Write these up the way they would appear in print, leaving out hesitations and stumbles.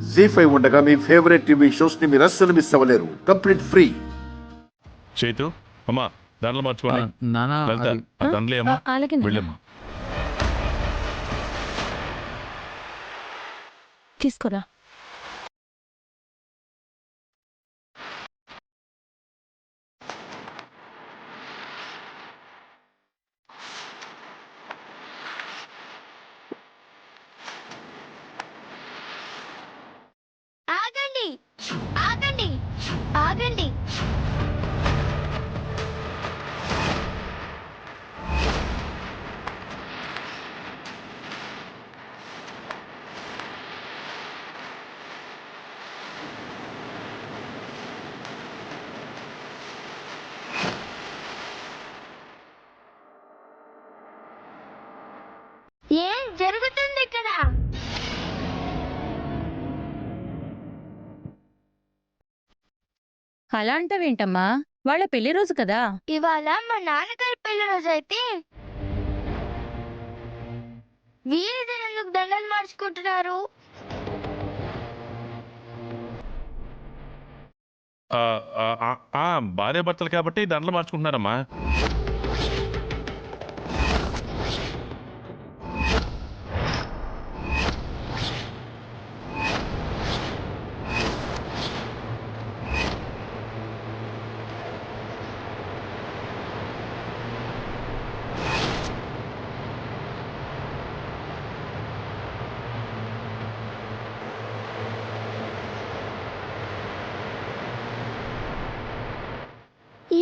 జీ5 ఉండగా మీ favourite TV shows ని మీరు అస్సలు మిస్ అవ్వలేరు. Complete free. చేతు అమ్మా దండలు మార్చుకోండి. నానా లలిత అది ఆ దండలే అమ్మా. అలాగే నాన్న. వెళ్ళమ్మా. తీసుకోరా. ఆగండి ఆగండి ఆగండి. ఏం జరుగుతుంది ఇక్కడ? అలా అంటావేంటమ్మా? వాళ్ళ పెళ్లి రోజు కదా. ఇవాళ మా నాన్నగారి పెళ్లి రోజు అయితే వీరిద్దరు ఎందుకు దండలు మార్చుకుంటున్నారు? ఆ, ఆ, ఆ, ఆ, భార్య భర్తలు కాబట్టి దండలు మార్చుకుంటున్నారమ్మా.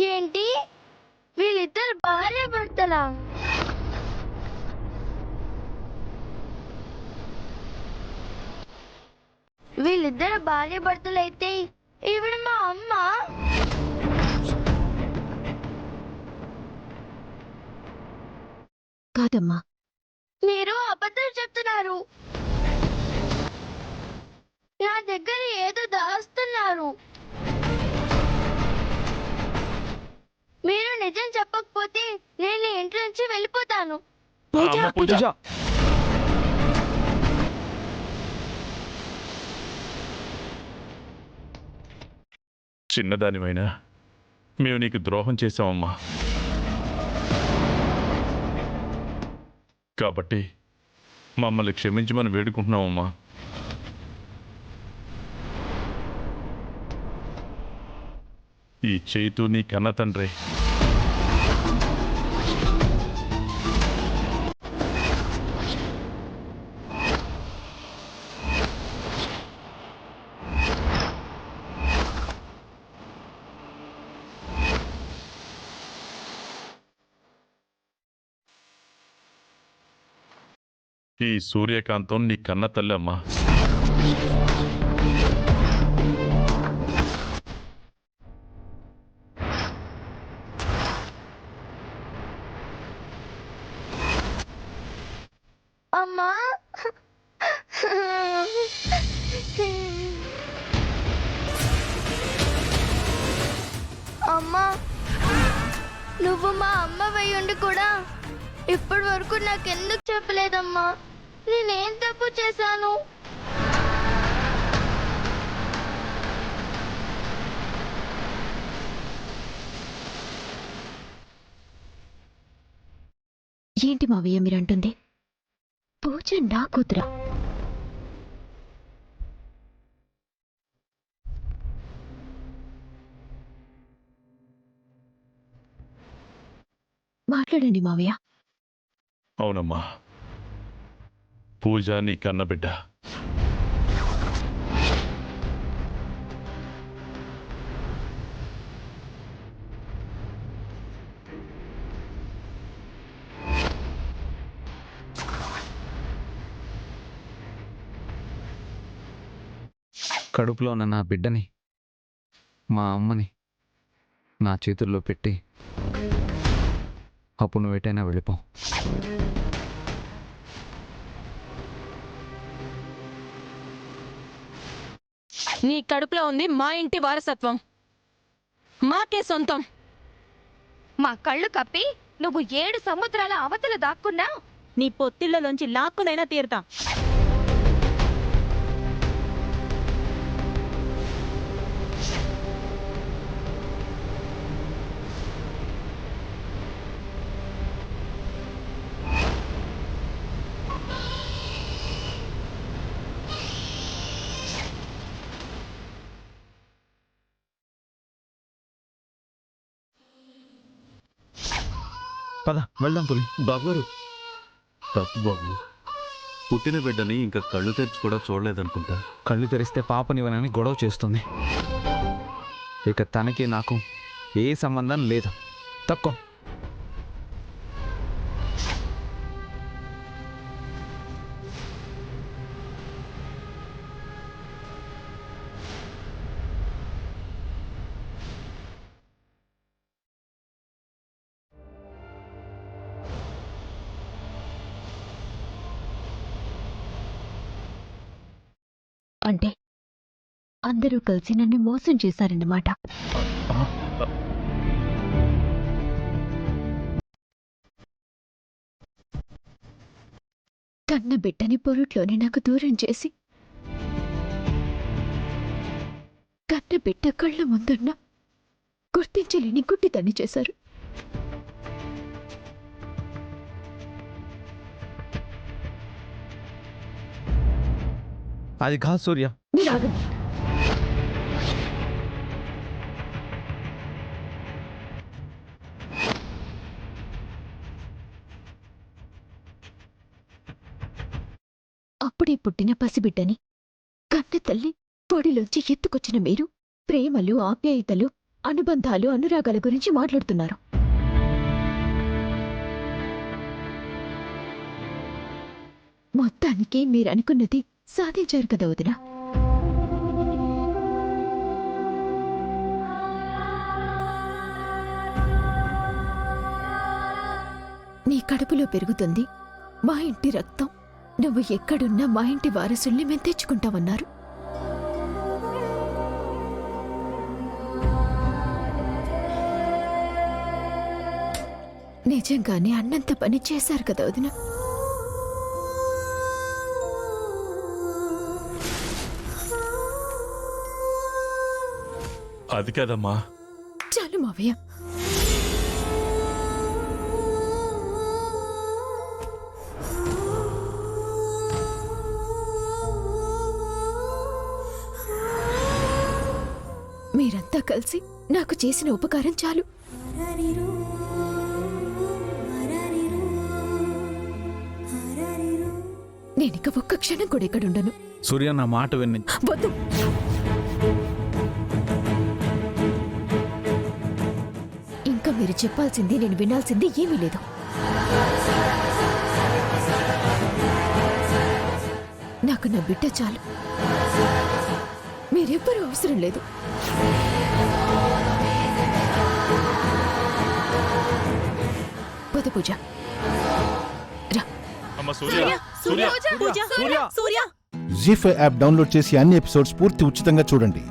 ఏంటి వీళ్ళిద్దరు భార్య భర్తలా? వీళ్ళిద్దరు భార్య భర్తలైతే ఈవిడ మా అమ్మ. కాదమ్మా, మీరు అబద్ధం చెప్తున్నారు. నా దగ్గర ఏదో దాస్తున్నారు. మీరు నిజం చెప్పకపోతే నేను ఈ ఇంటి నుంచి వెళ్ళిపోతాను. అమ్మ పూజ. చిన్నదానివైనా మేము నీకు ద్రోహం చేశామమ్మా. కాబట్టి మమ్మల్ని క్షమించమని వేడుకుంటున్నామమ్మా. ఈ చేతు నీ కన్న తండ్రి. ఈ సూర్యకాంతం నీ కన్న తల్లి అమ్మా. అమ్మా, అమ్మా, నువ్వు మా అమ్మవై ఉండి కూడా ఇప్పటి వరకు నాకెందుకు చెప్పలేదమ్మా? నేనేం తప్పు చేశాను? ఏంటి మావయ్య మీరంటుంది? పూజ నా కూతురా? మాట్లాడండి మావయ్య. అవునమ్మా, పూజ నీ కన్న బిడ్డ. కడుపులో ఉన్న నా బిడ్డని, మా అమ్మని నా చేతుల్లో పెట్టి అప్పుడు నువ్వు ఎటైనా వెళ్ళిపో. నీ కడుపులో ఉంది మా ఇంటి వారసత్వం, మాకే సొంతం. మా కళ్ళు కప్పి నువ్వు 7 సముద్రాల అవతల దాక్కున్నా నీ పొత్తిళ్లలోంచి లాక్కునైనా తీరుతాం. పద వెళ్దాం పులి. బాబు గారు తప్పు బాబు. పుట్టిన బిడ్డని ఇంకా కళ్ళు తెరిచి కూడా చూడలేదనుకుంటా. కళ్ళు తెరిస్తే పాపనివ్వనని గొడవ చేస్తుంది. ఇక తనకి నాకు ఏ సంబంధం లేదు. తక్కువ అంటే అందరూ కలిసి నన్ను మోసం చేశారన్నమాట. కన్న బిడ్డని పొరుట్లోనే నాకు దూరం చేసి కన్న బిడ్డ కళ్ళ ముందున్న గుర్తించలేని గుడ్డితన్ని చేశారు. అది కాదు సూర్య. మీరు ఆగండి. అప్పుడే పుట్టిన పసిబిడ్డని కన్న తల్లి పొడిలోంచి ఎత్తుకొచ్చిన మీరు ప్రేమలు, ఆప్యాయతలు, అనుబంధాలు, అనురాగాల గురించి మాట్లాడుతున్నారు. మొత్తానికి మీరనుకున్నది సాధించారు కదా వదినా. నీ కడుపులో పెరుగుతుంది మా ఇంటి రక్తం. నువ్వు ఎక్కడున్నా మా ఇంటి వారసుల్ని మేము తెచ్చుకుంటామన్నారు. నిజంగానే అన్నంత పని చేశారు కదా వదినా. అది కదమ్మా. చాలు మావయ్య. మీరంతా కలిసి నాకు చేసిన ఉపకారం చాలు. నేనిక ఒక్క క్షణం కూడా ఇక్కడుండను. సూర్య నా మాట విని. వద్దు. ఇంకా మీరు చెప్పాల్సింది నేను వినాల్సింది ఏమీ లేదు. నాకు నా బిడ్డ చాలు. మీరెవ్వరూ అవసరం లేదు. పద పూజ. రా. అమ్మ సూర్య, సూర్య, జీ5 యాప్ డౌన్లోడ్ చేసి అన్ని ఎపిసోడ్స్ పూర్తి ఉచితంగా చూడండి.